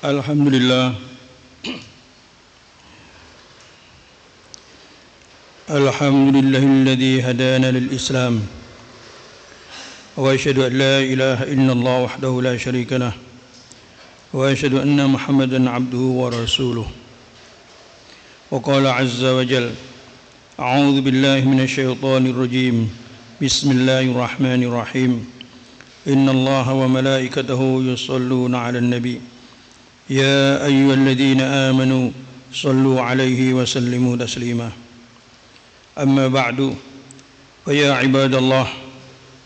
Alhamdulillah. Alhamdulillahilladzi hadana lil Islam wa asyhadu an la ilaha illallah wahdahu la syarika lah wa asyhadu anna Muhammadan abduhu wa rasuluh. Wa qala azza wa jalla a'udzu billahi minasyaitonir rajim. Bismillahirrahmanirrahim. Innallaha wa malaikatahu yusholluna 'alan nabi. Ya ayyuhalladzina amanu shallu 'alaihi wa sallimu taslima. Amma ba'du. Fa ya ibadallah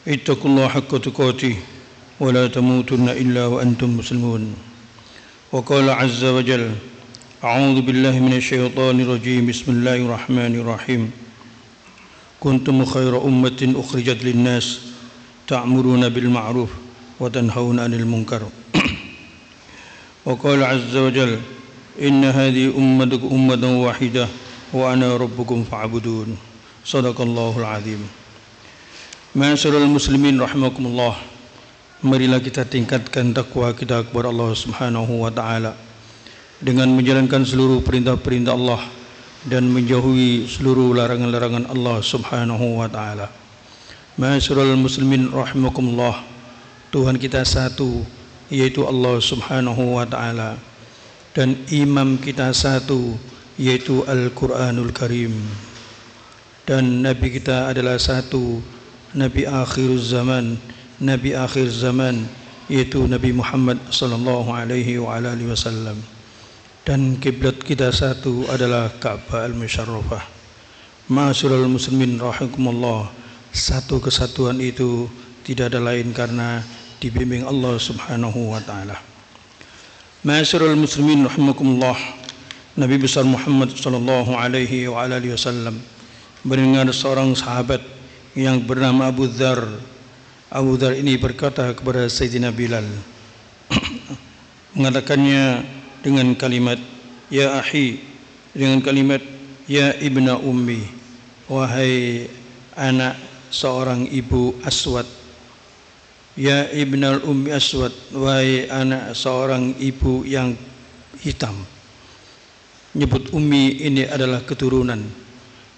ittaqullaha haqqa tuqatih wa la tamutunna illa wa antum muslimun. Wa qala 'azza wa jalla a'udzu billahi minasyaitonir rajim. Bismillahirrahmanirrahim. Kuntum khayra ummatin ukhrijat lin-nas ta'muruna bil ma'ruf wa tanhauna 'anil munkar. وقال عز وجل إن هذه أمتكم أمة واحدة وأنا ربكم فاعبدون. صدق الله العظيم. Ma'asyiral muslimin rahimakumullah. Marilah kita tingkatkan takwa kita kepada Allah Subhanahu wa taala dengan menjalankan seluruh perintah-perintah Allah dan menjauhi seluruh larangan-larangan Allah Subhanahu wa taala. Ma'asyiral muslimin rahimakumullah. Tuhan kita satu, yaitu Allah Subhanahu wa ta'ala, dan imam kita satu, yaitu Al-Quranul Karim, dan Nabi kita adalah satu, Nabi akhir zaman, yaitu Nabi Muhammad sallallahu alaihi wa alihi wasallam, dan kiblat kita satu adalah Ka'bah al-Musyarrafah. Ma'asyiral muslimin rahimakumullah, satu kesatuan itu tidak ada lain karena dibimbing Allah Subhanahu wa taala. Ma'asyiral muslimin rahimakumullah, Nabi besar Muhammad sallallahu alaihi wa alihi wasallam mendengar seorang sahabat yang bernama Abu Dzar. Abu Dzar ini berkata kepada Sayyidina Bilal, mengatakannya dengan kalimat ya akhi, dengan kalimat ya ibna ummi, wahai anak seorang ibu aswad. Ya ibnal ummi aswad, wahai anak seorang ibu yang hitam. Nyebut ummi ini adalah keturunan.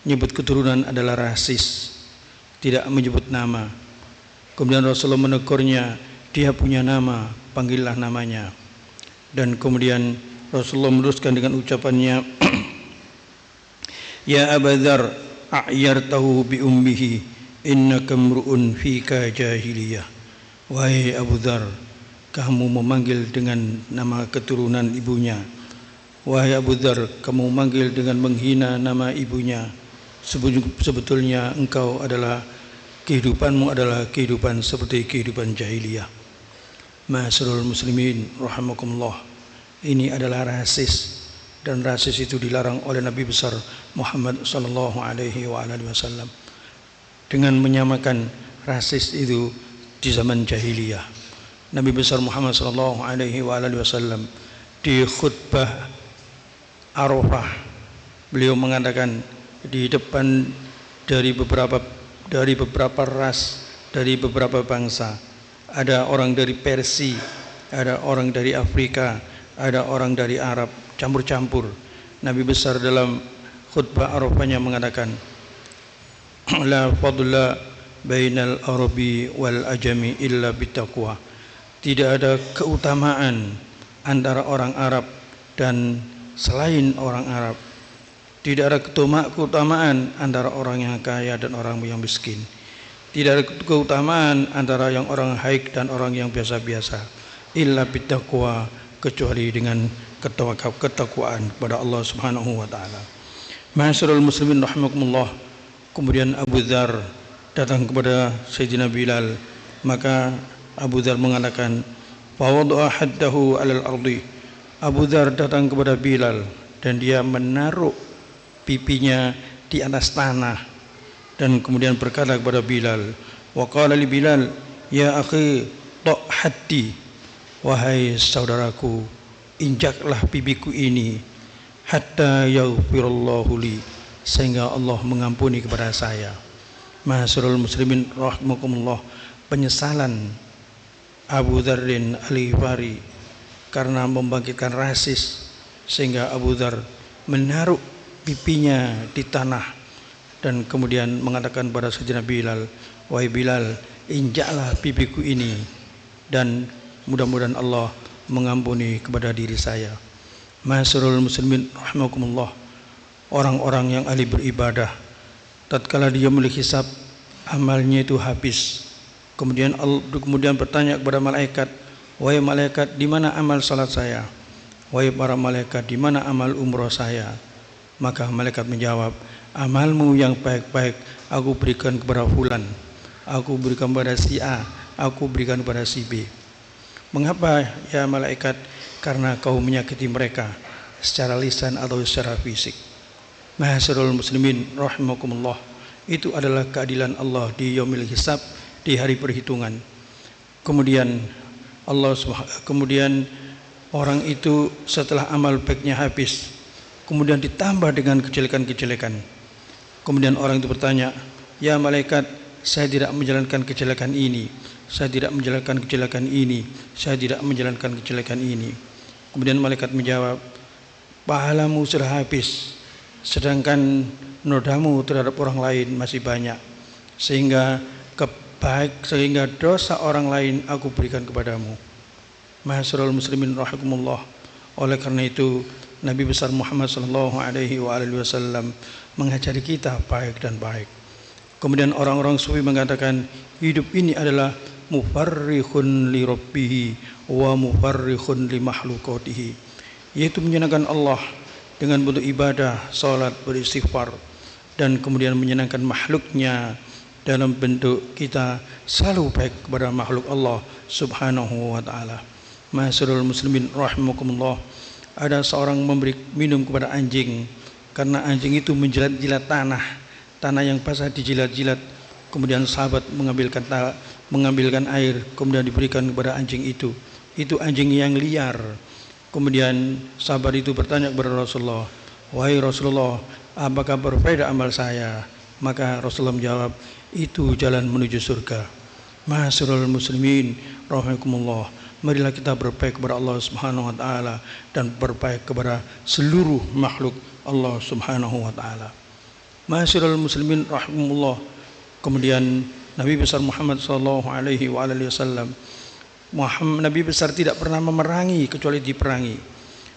Nyebut keturunan adalah rasis, tidak menyebut nama. Kemudian Rasulullah menegurnya, dia punya nama, panggillah namanya. Dan kemudian Rasulullah meneruskan dengan ucapannya, ya Abu Dzar, a'yartahu bi ummihi, innaka mru'un fika jahiliyah. Wahai Abu Dzar, kamu memanggil dengan nama keturunan ibunya. Wahai Abu Dzar, kamu memanggil dengan menghina nama ibunya. Sebetulnya engkau adalah, kehidupanmu adalah kehidupan seperti kehidupan jahiliyah. Ma'asyiral muslimin rahimakumullah, ini adalah rasis, dan rasis itu dilarang oleh Nabi besar Muhammad sallallahu alaihi wasallam dengan menyamakan rasis itu di zaman jahiliyah. Nabi besar Muhammad sallallahu alaihi wasallam di khutbah Arafah, beliau mengatakan di depan dari beberapa ras, dari beberapa bangsa, ada orang dari Persia, ada orang dari Afrika, ada orang dari Arab, campur-campur. Nabi besar dalam khutbah Arafahnya mengatakan, la fadla bainal arabi wal ajami illa bitaqwa. Tidak ada keutamaan antara orang Arab dan selain orang Arab. Tidak ada keutamaan antara orang yang kaya dan orang yang miskin. Tidak ada keutamaan antara yang orang haid dan orang yang biasa-biasa, illa bitaqwa, kecuali dengan ketakwaan kepada Allah Subhanahu wa taala. Ma'asyiral muslimin rahimakumullah. Kemudian Abu Dzar datang kepada Sayyidina Bilal, maka Abu Dzar mengatakan, fa wada'a haddahu 'alal ardi. Abu Dzar datang kepada Bilal dan dia menaruh pipinya di atas tanah, dan kemudian berkata kepada Bilal, wa qala li Bilal, ya akhi ta' haddi, wahai saudaraku, injaklah pipiku ini, hatta yaghfirallahu li, sehingga Allah mengampuni kepada saya. Ma'asyiral muslimin rahimakumullah, penyesalan Abu Dzarrin Al-Ghifari karena membangkitkan rasis, sehingga Abu Dzar menaruh pipinya di tanah dan kemudian mengatakan pada Sayyidina Bilal, wahai Bilal, injaklah pipiku ini dan mudah-mudahan Allah mengampuni kepada diri saya. Ma'asyiral muslimin rahimakumullah, orang-orang yang ahli beribadah tatkala dia memiliki hisab, amalnya itu habis. Kemudian bertanya kepada malaikat, wahai malaikat, di mana amal salat saya? Wahai para malaikat, di mana amal umrah saya? Maka malaikat menjawab, amalmu yang baik-baik aku berikan kepada fulan, aku berikan kepada si A, aku berikan kepada si B. Mengapa ya malaikat? Karena kau menyakiti mereka secara lisan atau secara fisik. Ma'asyiral muslimin rahimakumullah, itu adalah keadilan Allah di yaumil hisab, di hari perhitungan. Kemudian orang itu setelah amal baiknya habis, kemudian ditambah dengan kejelekan-kejelekan. Kemudian orang itu bertanya, ya malaikat, saya tidak menjalankan kejelekan ini, saya tidak menjalankan kejelekan ini, saya tidak menjalankan kejelekan ini. Kemudian malaikat menjawab, pahalamu sudah habis, sedangkan nodamu terhadap orang lain masih banyak, sehingga dosa orang lain aku berikan kepadamu. Ma'asyiral muslimin rahimakumullah, oleh karena itu Nabi besar Muhammad sallallahu alaihi wasallam mengajari kita baik dan baik. Kemudian orang-orang sufi mengatakan hidup ini adalah mufarrikhun li rabbihi wa mufarrikhun li makhluqatihi, yaitu menyenangkan Allah dengan bentuk ibadah, salat, beristighfar, dan kemudian menyenangkan makhluknya dalam bentuk kita selalu baik kepada makhluk Allah subhanahu wa ta'ala. Ma'asyiral muslimin rahimakumullah, ada seorang memberi minum kepada anjing karena anjing itu menjilat-jilat tanah yang basah dijilat-jilat. Kemudian sahabat mengambilkan air kemudian diberikan kepada anjing itu anjing yang liar. Kemudian sahabat itu bertanya kepada Rasulullah, wahai Rasulullah, apakah berbeda amal saya? Maka Rasulullah menjawab, itu jalan menuju surga. Ma'asyiral muslimin rahimakumullah, marilah kita berbaik kepada Allah subhanahu wa ta'ala dan berbaik kepada seluruh makhluk Allah subhanahu wa ta'ala. Ma'asyiral muslimin rahimakumullah, kemudian Nabi besar Muhammad sallallahu alaihi wasallam, Nabi besar tidak pernah memerangi kecuali diperangi.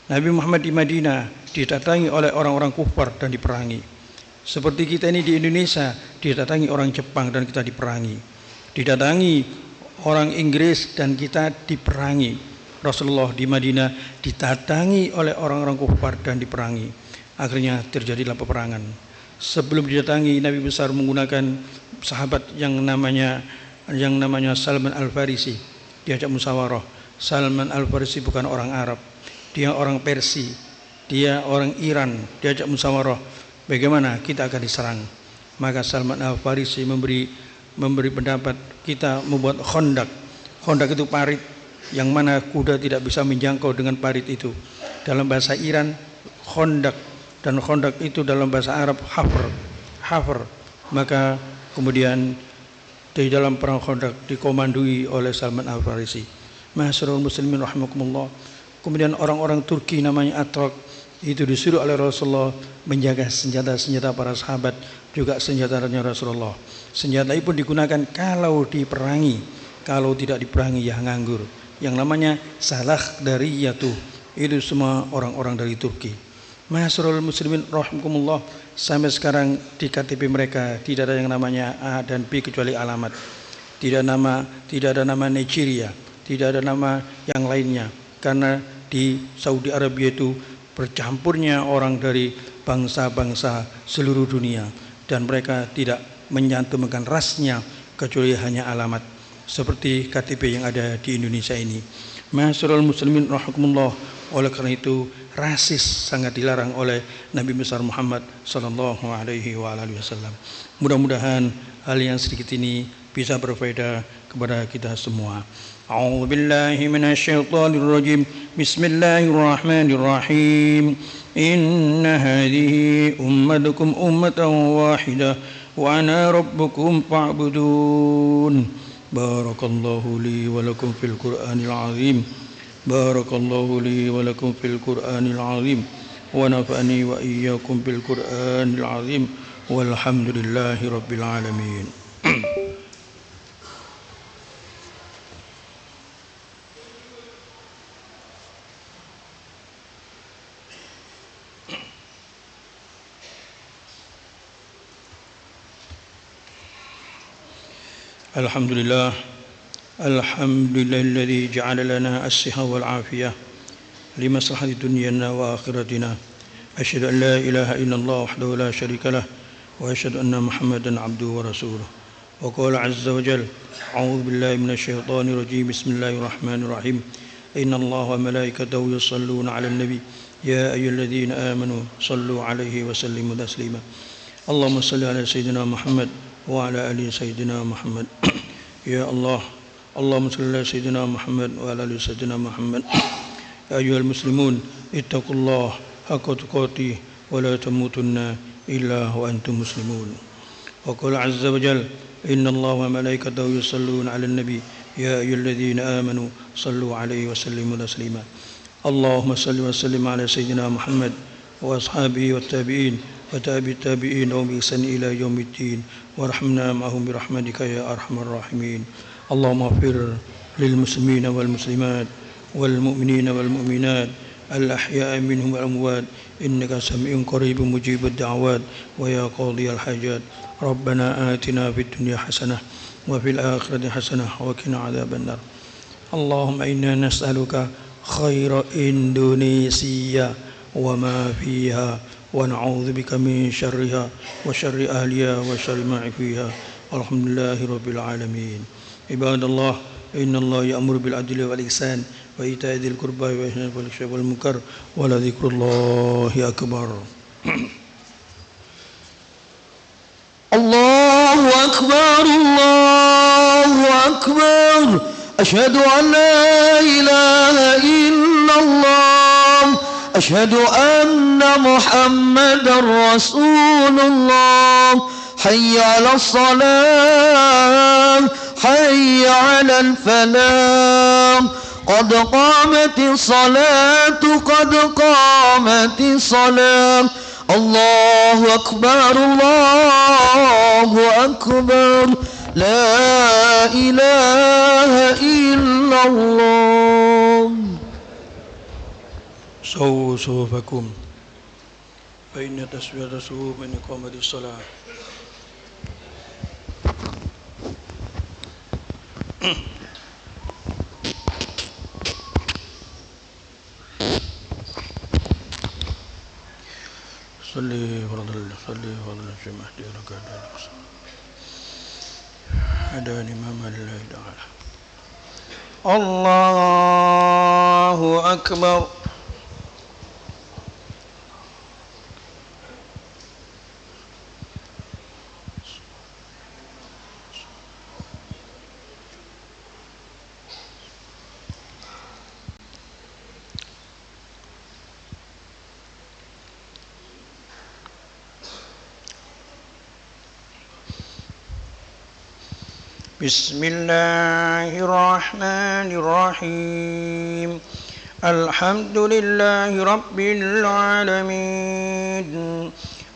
Nabi Muhammad di Madinah didatangi oleh orang-orang kufar dan diperangi. Seperti kita ini di Indonesia didatangi orang Jepang dan kita diperangi, didatangi orang Inggris dan kita diperangi. Rasulullah di Madinah didatangi oleh orang-orang kufar dan diperangi. Akhirnya terjadilah peperangan. Sebelum didatangi, Nabi besar menggunakan sahabat yang namanya Salman Al-Farisi, diajak musyawarah. Salman Al-Farisi bukan orang Arab, dia orang Persia, dia orang Iran, diajak musyawarah, bagaimana kita akan diserang. Maka Salman Al-Farisi memberi pendapat, kita membuat khondak. Khondak itu parit yang mana kuda tidak bisa menjangkau dengan parit itu. Dalam bahasa Iran khondak, dan khondak itu dalam bahasa Arab hafr. Maka kemudian di dalam perang khondak dikomandoi oleh Salman Al-Farisi. Ma'asyiral muslimin rahimakumullah, kemudian orang-orang Turki namanya Atrok itu disuruh oleh Rasulullah menjaga senjata-senjata para sahabat, juga senjatanya Rasulullah. Senjata itu pun digunakan kalau diperangi, kalau tidak diperangi ya nganggur. Yang namanya salah dari yaitu itu semua orang-orang dari Turki. Ma'asyiral muslimin rahimakumullah, sampai sekarang di KTP mereka tidak ada yang namanya A dan B kecuali alamat. Tidak ada nama Nigeria, tidak ada nama yang lainnya, karena di Saudi Arabia itu bercampurnya orang dari bangsa-bangsa seluruh dunia dan mereka tidak menyantumkan rasnya kecuali hanya alamat, seperti KTP yang ada di Indonesia ini. Ma'asyiral muslimin rahimakumullah, oleh karena itu rasis sangat dilarang oleh Nabi besar Muhammad sallallahu alaihi wasallam. Mudah-mudahan hal yang sedikit ini bisa berfaedah kepada kita semua. A'udzu billahi minasyaitonir rajim. Bismillahirrahmanirrahim. Inna hadhihi ummatukum ummatan wahidah wa ana rabbukum fa'budun. Barakallahu li wa lakum fil Qur'anil azim. بارك الله لي ولكم في القرآن العظيم ونفعني وإياكم بالقرآن العظيم والحمد لله رب العالمين. الحمد لله الذي جعل لنا الصحة والعافية لمصلحة دنيانا وآخرتنا. أشهد أن لا إله إلا الله وحده لا شريك له وأشهد أن محمدا عبده ورسوله. وقال عز وجل: أعوذ بالله من الشيطان الرجيم. بسم الله الرحمن الرحيم. إن الله وملائكته يصلون على النبي يا أيها الذين آمنوا صلوا عليه وسلموا تسليما. اللهم صل على سيدنا محمد وعلى آل سيدنا محمد. يا الله اللهم صل على سيدنا محمد وعلى آل سيدنا محمد. أيها المسلمون اتقوا الله حق تقاته ولا تموتن إلا وأنتم مسلمون. وقال عز وجل: إن الله وملائكته يصلون على النبي يا أيها الذين آمنوا صلوا عليه وسلموا تسليما. اللهم صل وسلم على سيدنا محمد وأصحابه والتابعين وتابع التابعين وبإحسان إلى يوم الدين وارحمنا معهم برحمتك يا أرحم الراحمين. اللهم اغفر للمسلمين والمسلمات والمؤمنين والمؤمنات الأحياء منهم والأموات إنك سميع قريب مجيب الدعوات ويا قاضي الحاجات. ربنا آتنا في الدنيا حسنة وفي الآخرة حسنة وقنا عذاب النار. اللهم إنا نسألك خير إندونيسيا وما فيها ونعوذ بك من شرها وشر أهلها وشر ما فيها. الحمد لله رب العالمين. عباد الله إن الله يأمر بالعدل والإحسان وإيتاء ذي القربى وينهى عن الفحشاء والمنكر ولذكر الله أكبر. الله أكبر الله أكبر. أشهد أن لا إله إلا الله. أشهد أن محمدا رسول الله. حي على الصلاة حي على الفلاح. قد قامت الصلاة قد قامت الصلاة. الله أكبر الله أكبر. لا إله إلا الله. سووا صفوفكم فإن تسوية الصفوف من إقامة الصلاة. صلي فرض الجمعة ركعة هداني إمام الله تعالى. الله أكبر. بسم الله الرحمن الرحيم. الحمد لله رب العالمين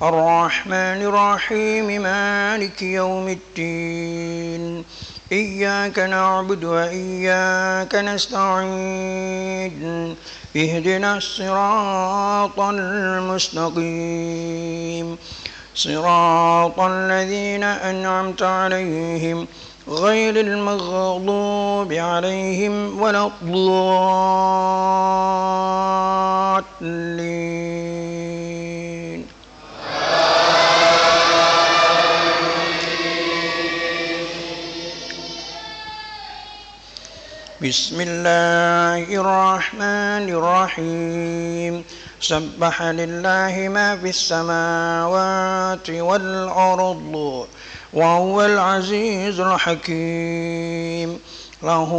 الرحمن الرحيم مالك يوم الدين. إياك نعبد وإياك نستعين. اهدنا الصراط المستقيم صراط الذين أنعمت عليهم غير المغضوب عليهم ولا الضالين. بسم الله الرحمن الرحيم. سبح لله ما في السماوات والأرض وهو العزيز الحكيم. له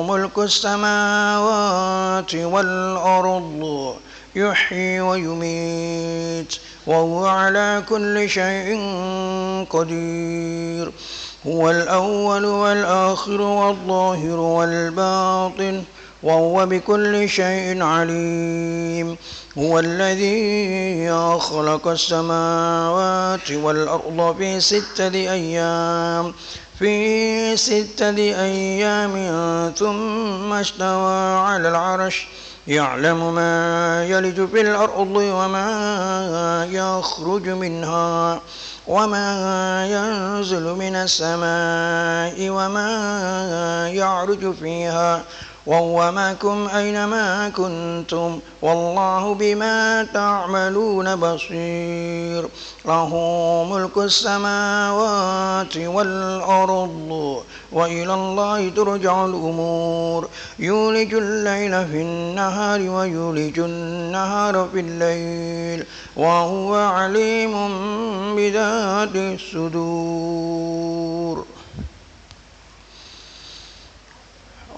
ملك السماوات والأرض يحيي ويميت وهو على كل شيء قدير. هو الأول والآخر والظاهر والباطن وهو بكل شيء عليم. هو الذي خلق السماوات والأرض في ستة أيام ثم استوى على العرش يعلم ما يلج في الأرض وما يخرج منها وما ينزل من السماء وما يعرج فيها وهو معكم أينما كنتم والله بما تعملون بصير. له ملك السماوات والأرض وإلى الله ترجع الأمور. يولج الليل في النهار ويولج النهار في الليل وهو عليم بذات الصدور.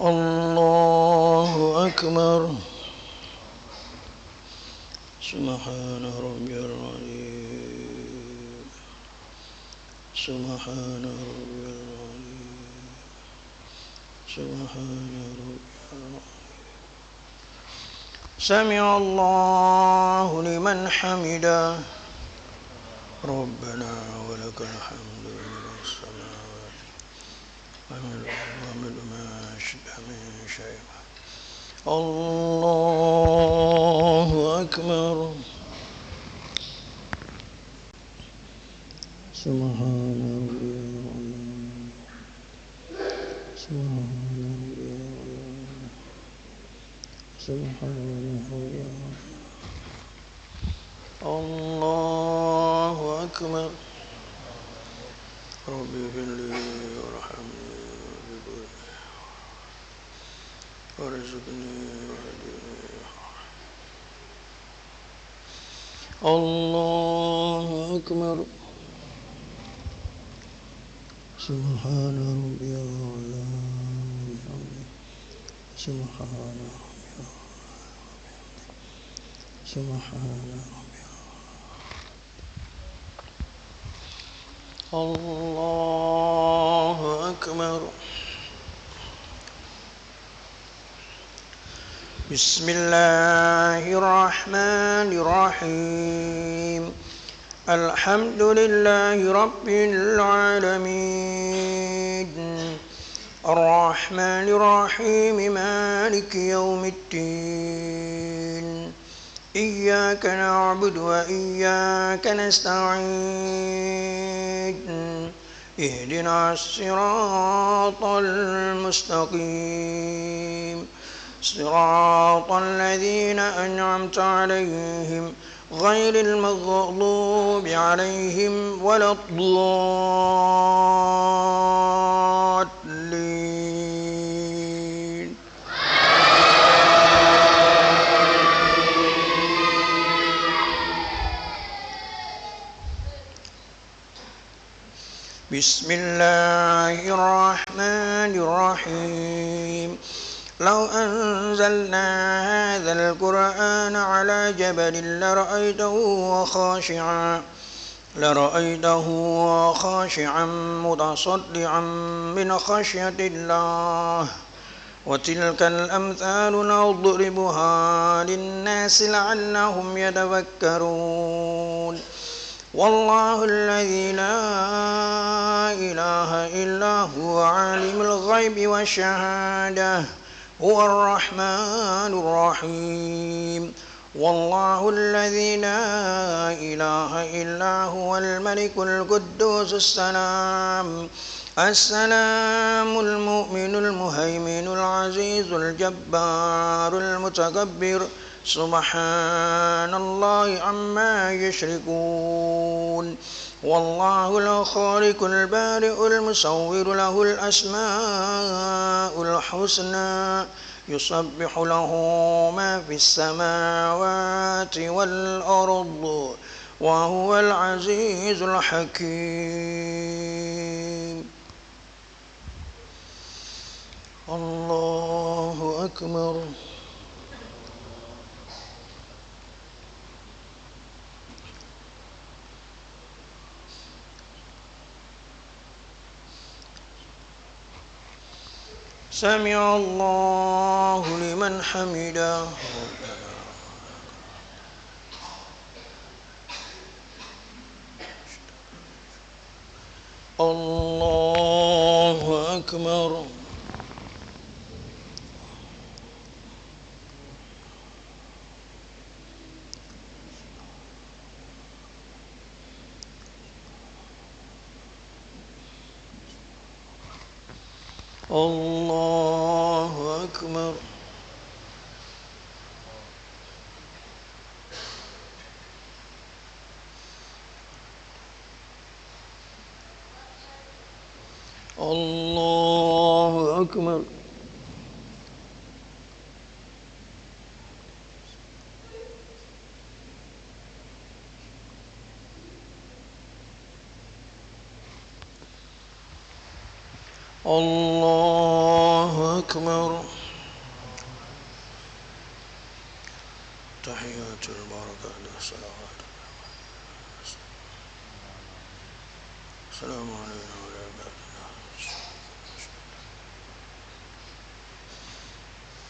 الله أكبر. سبحان ربي العظيم. سبحان ربي العظيم. سبحان ربي العظيم. سمع الله لمن حمده. ربنا ولك الحمد من السماوات ومن ما شئت من شيء. الله أكبر. سبحان ربي العظيم. سبحان ربي العظيم. سبحان ربي العظيم. الله أكبر. ربي اغفر لي وارحمني وارزقني واهدني. الله أكبر. سبحان ربي الأعلى وبحمده. سبحان ربي الأعلى. سبحان ربي الأعلى. الله أكبر. بسم الله الرحمن الرحيم. الحمد لله رب العالمين. الرحمن الرحيم مالك يوم الدين. إياك نعبد وإياك نستعين. اهدنا الصراط المستقيم صراط الذين أنعمت عليهم غير المغضوب عليهم ولا الضالين. بسم الله الرحمن الرحيم. لو أنزلنا هذا القرآن على جبل لرأيته خاشعا متصدعا من خشية الله. وتلك الأمثال نضربها للناس لعلهم يتفكرون. والله الذي لا إله إلا هو عالم الغيب والشهادة هو الرحمن الرحيم. والله الذي لا إله إلا هو الملك القدوس السلام المؤمن المهيمن العزيز الجبار المتكبر. سبحان الله عما يشركون. والله الخالق البارئ المصور له الأسماء الحسنى يسبح له ما في السماوات والأرض وهو العزيز الحكيم. الله أكبر. سمع الله لمن حمده. الله أكبر. الله أكبر. الله أكبر. الله أكبر. تحيات البركات والصلوات. السلام علينا وعلى عباد الله.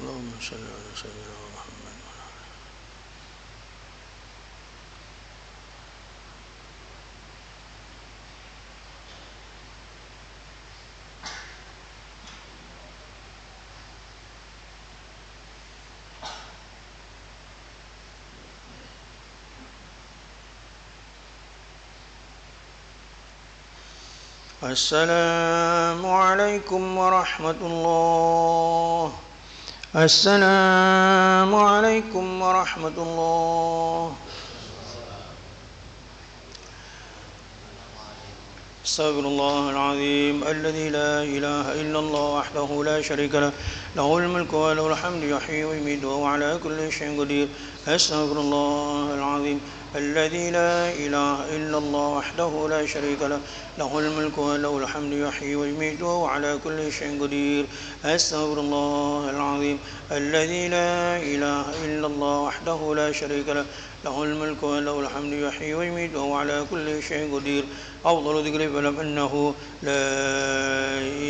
اللهم صل على سيدنا محمد. السلام عليكم ورحمة الله. السلام عليكم ورحمة الله. استغفر الله العظيم الذي لا إله إلا الله وحده لا شريك له، له الملك وله الحمد يحيي ويميت وهو على كل شيء قدير. أستغفر الله العظيم الذي لا إله إلا الله وحده لا شريك له، له الملك وله الحمد يحيي ويميت وهو على كل شيء قدير. أستغفر الله العظيم الذي لا إله إلا الله وحده لا شريك له، له الملك وله الحمد يحيي ويميت وهو على كل شيء قدير. أفضل ذكر فلم أنه لا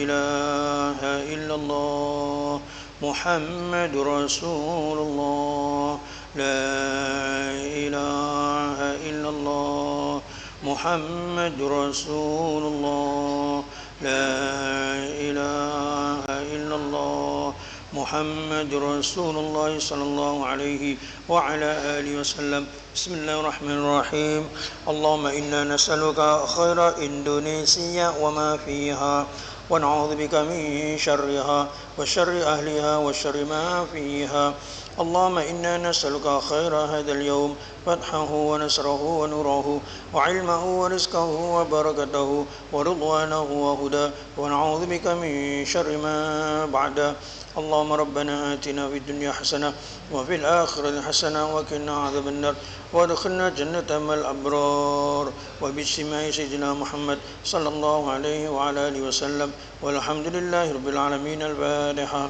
إله إلا الله محمد رسول الله. لا إله إلا الله محمد رسول الله. لا إله إلا الله محمد رسول الله صلى الله عليه وعلى آله وسلم. بسم الله الرحمن الرحيم. اللهم إنا نسألك خير إندونيسيا وما فيها، ونعوذ بك من شرها وشر أهلها وشر ما فيها. اللهم إنا نسألك خير هذا اليوم، فتحه ونصره ونوره وعلمه ورزقه وبركته ورضوانه وهدى، ونعوذ بك من شر ما بعده. اللهم ربنا آتنا في الدنيا حسنة وفي الآخرة حسنة وقنا عذاب النار، وادخلنا جنة مع الأبرار، وباجتماع سيدنا محمد صلى الله عليه وعلى آله وسلم، والحمد لله رب العالمين. الفاتحة.